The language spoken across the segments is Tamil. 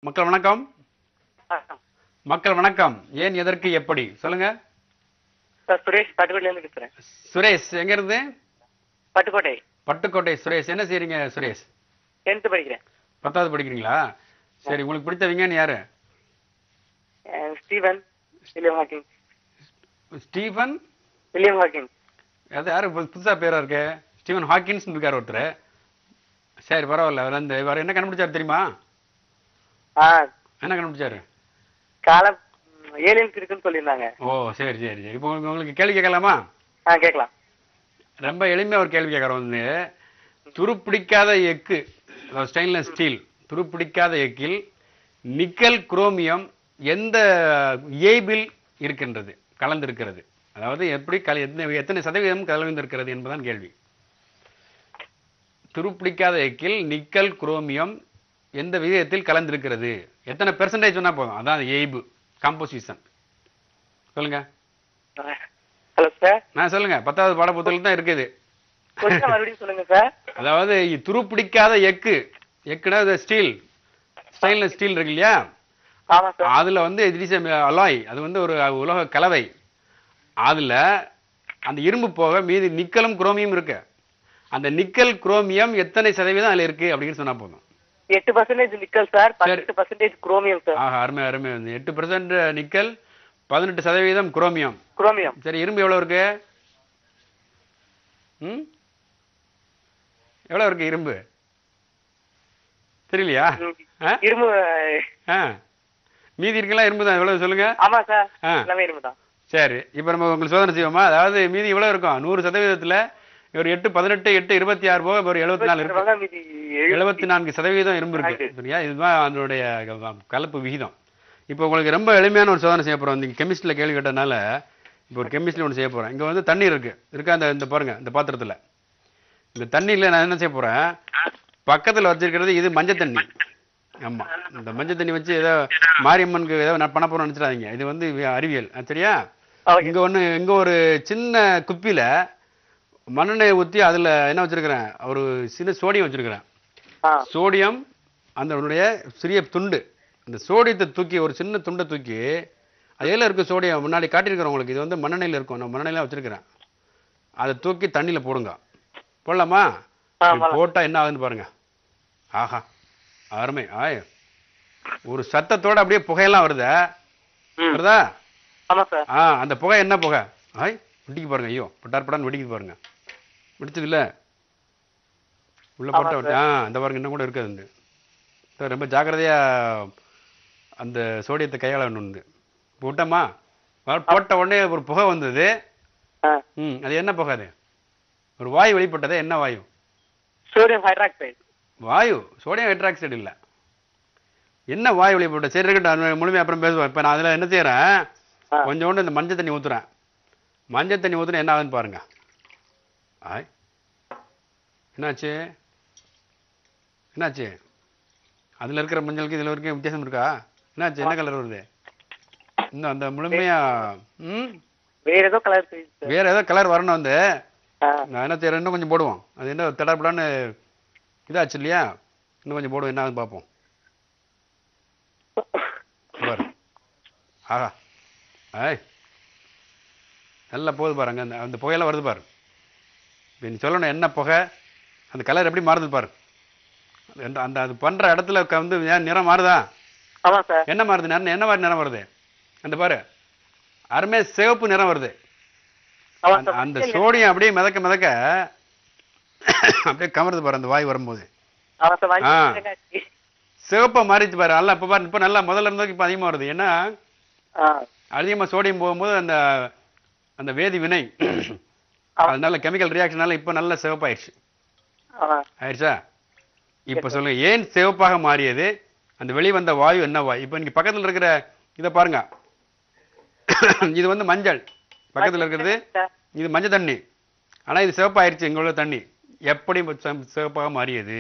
மக்கள் வணக்கம். வணக்கம். மக்கள் வணக்கம். ஏன் எதற்கு எப்படி சொல்லுங்க. சார் சுரேஷ் பட்டுக்கோட்டையில இருந்து பேசுறேன். சுரேஷ் எங்க இருந்து? பட்டுக்கோட்டை. பட்டுக்கோட்டை சுரேஷ். என்ன செய்றீங்க சுரேஷ்? 10th படிக்கிறேன். 10வது படிக்கிறீங்களா? சரி, உங்களுக்கு பிடித்த விஞ்ஞானி யாரு? Steven William Hawking. Stephen William Hawking. அது யாரு புதுசா பேரா இருக்கு? ஸ்டீவன் ஹாக்கின்ஸ் இருக்காரு ஒருத்தர். சரி, பரவாயில்ல. அவர் அந்த இவர் என்ன கண்டுபிடிச்சாரு தெரியுமா? என்ன கண்டுபிடிச்சாரு? காலம் ஏலியன்ஸ் இருக்குன்னு சொல்லியிருந்தாங்க. ஓ, சரி சரி சரி. இப்போ உங்களுக்கு கேள்வி கேட்கலாமா? கேட்கலாம். ரொம்ப எளிமையா ஒரு கேள்வி கேட்கறோம். வந்து துருப்பிடிக்காத எக்கு, ஸ்டெயின்லெஸ் ஸ்டீல் துருப்பிடிக்காத எக்கில் நிக்கல் குரோமியம் எந்த ஏபில் இருக்கின்றது, கலந்திருக்கிறது? அதாவது எப்படி எத்தனை சதவீதம் கலந்திருக்கிறது என்பதுதான் கேள்வி. துருப்பிடிக்காத எக்கில் நிக்கல் குரோமியம் எந்த விகிதத்தில் கலந்திருக்கிறது, எத்தனை பெர்சன்டேஜ் சொன்னா போதும், அதான் ஏய்பு காம்போசிஷன். சொல்லுங்க. Hello sir. நான் சொல்லுங்க. 10வது பாட புத்தகத்தில் தான் இருக்குது. மறுபடியும் சொல்லுங்க சார். அதாவது துருப்பிடிக்காத எக்கு, எக்குனா ஸ்டீல், ஸ்டெயின்லெஸ் ஸ்டீல் இருக்கு இல்லையா? ஆமா சார். அதுல வந்து அலாய், அது வந்து ஒரு உலோக கலவை. அதுல அந்த இரும்பு போக மீதி நிக்கலும் குரோமியம் இருக்கு. அந்த நிக்கல் குரோமியம் எத்தனை சதவீதம் அதுல இருக்கு அப்படின்னு சொன்னா போதும். 8% நிக்கல் சார், 18% குரோமியம் சார். அருமை அருமை. 8% நிக்கல், 18% குரோமியம். குரோமியம். சரி, இரும்பு எவ்வளவு இருக்கு? எவ்வளவு இருக்கு இரும்பு? தெரியலையா? இரும்பு மீதி இருக்கலாம். இரும்பு தான். எவ்வளவு சொல்லுங்க. ஆமா சார், எல்லாமே இரும்பு தான். சரி, இப்ப நம்ம உங்களுக்கு சோதனை செய்வோமா? அதாவது மீதி எவ்வளவு இருக்கும்? 100%த்துல ஒரு 8, 18, 8, 26 போக ஒரு 74 இருக்கு. 74% இரும்பு இருக்கு. சரியா? இதுதான் அதனுடைய கலப்பு விகிதம். இப்போ உங்களுக்கு ரொம்ப எளிமையான ஒரு சோதனை செய்ய போறோம். நீங்க கெமிஸ்ட்ரியில கேள்வி கேட்டனால இப்போ ஒரு கெமிஸ்ட்ரி ஒன்று செய்ய போறேன். இங்க வந்து தண்ணீர் இருக்கா? இந்த பாருங்க, இந்த பாத்திரத்துல இந்த தண்ணியில நான் என்ன செய்ய போறேன், பக்கத்துல வச்சிருக்கிறது இது மஞ்சள் தண்ணி. ஆமா, இந்த மஞ்சள் தண்ணி வச்சு ஏதோ மாரியம்மனுக்கு ஏதோ நான் பண்ண போறோம்னு நினைச்சிடாதீங்க. இது வந்து அறிவியல். சரியா? இங்க ஒரு சின்ன குப்பியில மண்ணெண்ணெயை ஊற்றி அதுல என்ன வச்சிருக்கிறேன், ஒரு சின்ன சோடியம் வச்சிருக்கிறேன். சோடியம் அதனுடைய சிறிய துண்டு, அந்த சோடியத்தை தூக்கி, ஒரு சின்ன துண்டை தூக்கி, அது எல்லாம் இருக்கு சோடியம், முன்னாடி காட்டியிருக்கிறேன் உங்களுக்கு. இது வந்து மண்ணெண்ணெயில் இருக்கும், நான் மண்ணெண்ணெயில வச்சிருக்கிறேன். அதை தூக்கி தண்ணியில போடுங்க. போடலாமா? போட்டா என்ன ஆகுதுன்னு பாருங்க. ஆஹா, அருமை. ஒரு சத்தத்தோட அப்படியே புகையெல்லாம் வருதா? அந்த புகை என்ன புகை? வெடிக்கு பாருங்க. ஐயோ, பட்டார்படான்னு வெடிக்குது பாருங்க. வெடிச்சது இல்ல? உள்ள போட்ட அந்த பாருங்க, இன்னும் கூட இருக்காது. ரொம்ப ஜாக்கிரதையா அந்த சோடியத்தை கையாளணும். விட்டோமா, போட்ட உடனே ஒரு புகை வந்தது. அது என்ன புகை? அது ஒரு வாயு வெளிப்பட்டது. என்ன வாயு? Sodium hydroxide. வாயு, சோடியம் ஹைட்ராக்சைடு இல்ல. என்ன வாயு வெளிப்பட்ட? சரி, இருக்கட்டும், முழுமையா அப்புறம் பேசுவோம். இப்ப நான் அதுல என்ன செய்யறேன், கொஞ்சோண்டு இந்த மஞ்சள் தண்ணி ஊத்துறேன். மஞ்சள் தண்ணி ஊத்துனா என்ன ஆகுதுன்னு பாருங்க. என்னாச்சு? அதுல இருக்கிற மஞ்சளுக்கு இதுல இருக்க வித்தியாசம் இருக்கா? என்னாச்சு? என்ன கலர் வருது? இன்னும் அந்த முழுமையா வேற ஏதோ கலர் வரணும். வந்து நான் என்ன செய்யறேன், இன்னும் கொஞ்சம் போடுவோம். அது என்ன தடப்படான்னு இதாச்சு இல்லையா? இன்னும் கொஞ்சம் போடுவோம். என்ன ஆகுதுன்னு பார்ப்போம். ஆஹா, நல்லா போகுது பாருங்க. அந்த புகையெல்லாம் வருது பாரு. நீ சொல்லணும் என்ன புகை, அந்த கலர் எப்படி மாறுது பாரு. அந்த அது பண்ற இடத்துல வந்து நிறம் மாறுதா? என்ன மாறுது? என்ன மாதிரி நிறம் வருது? அந்த பாரு, அருமையா சிவப்பு நிறம் வருது. அந்த சோடியம் அப்படியே மிதக்க அப்படியே கமருது பாரு. அந்த வாய் வரும்போது சிவப்பா மாறிச்சு பாரு. நல்லா இப்ப பாரு. இப்ப நல்லா முதல்ல இருந்ததுக்கு இப்ப அதிகமா வருது. ஏன்னா அதிகமா சோடியம் போகும்போது அந்த அந்த வேதி வினை, அதனால கெமிக்கல் ரியாக்ஷனால இப்ப நல்ல சிவப்பாயிடுச்சு. ஆயிடுச்சா? இப்ப சொல்லுங்க, ஏன் சிவப்பாக மாறியது? அந்த வெளிவந்த வாயு என்ன வாயு? இப்ப நீங்க பக்கத்துல இருக்கிற இத பாருங்க. இது வந்து மஞ்சள், பக்கத்துல இருக்கிறது இது மஞ்சள் தண்ணி. ஆனா இது சிவப்பாயிருச்சு. இங்க உள்ள தண்ணி எப்படி சிவப்பாக மாறியது?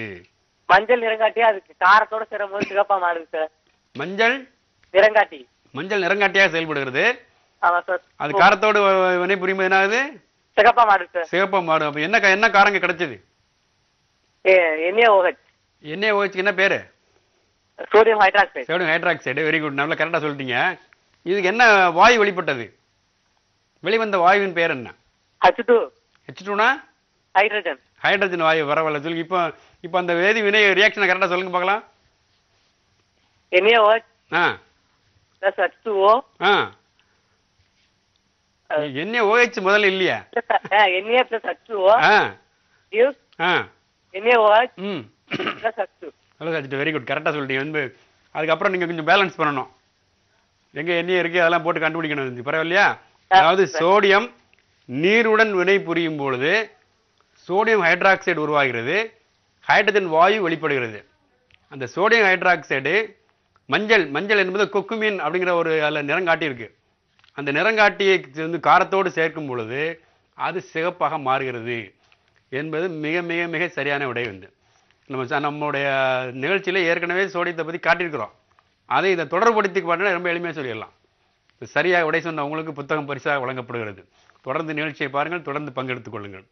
மஞ்சள் நிறங்காட்டி அதுக்கு காரத்தோட சேரும்போது சிவப்பா மாறுது சார். மஞ்சள் நிறங்காட்டியாக செயல்படுகிறது. அது காரத்தோடு வினை புரியும்போது என்ன ஆகுது? சிகப்பா மாறுது சார். சிவப்பா மாறும். அப்ப என்ன காரங்க கிடைச்சது? NaOH. NaOH என்ன பேரு? Sodium hydroxide. Sodium hydroxide. Very good, நல்லா கரெக்டா சொல்லிட்டீங்க. இதுக்கு என்ன வாயு வெளிப்பட்டது? வெளிவந்த வாயுவின் பேர் என்ன? H2. H2னா ஹைட்ரஜன். ஹைட்ரஜன் வாயு. பரவாயில்ல, சொல்லுங்க. இப்போ அந்த வேதி வினை ரியாக்ஷனை கரெக்டா சொல்லுங்க பார்க்கலாம். NaOH ஆ plus H2O. ஆ NaOH முதல்ல இல்லையா? Na plus H2O ஆ gives ஆ NaOH ம் plus H2. Hello sir, very good, கரெக்டாக சொல்லிட்டீங்க. அதுக்கப்புறம் நீங்கள் கொஞ்சம் பேலன்ஸ் பண்ணணும். எங்கே எண்ணெய் இருக்கு அதெல்லாம் போட்டு கண்டுபிடிக்கணும். பரவாயில்லையா? அதாவது சோடியம் நீருடன் வினை புரியும் பொழுது சோடியம் ஹைட்ராக்சைடு உருவாகிறது, ஹைட்ரஜன் வாயு வெளிப்படுகிறது. அந்த சோடியம் ஹைட்ராக்சைடு மஞ்சள் என்பது கொக்குமீன் அப்படிங்கிற ஒரு அதில் நிறங்காட்டி இருக்கு. அந்த நிறங்காட்டியை வந்து காரத்தோடு சேர்க்கும் பொழுது அது சிகப்பாக மாறுகிறது என்பது மிக மிக மிக சரியான விடை. நம்மளுடைய நிகழ்ச்சியில் ஏற்கனவே சோடியத்தை பற்றி காட்டியிருக்கிறோம். அதை இதை தொடர்புபடுத்தி பார்த்தா ரொம்ப எளிமையாக சொல்லிடலாம். சரியாக விடை சொன்ன உங்களுக்கு புத்தகம் பரிசாக வழங்கப்படுகிறது. தொடர்ந்து நிகழ்ச்சியை பாருங்கள், தொடர்ந்து பங்கெடுத்துக் கொள்ளுங்கள்.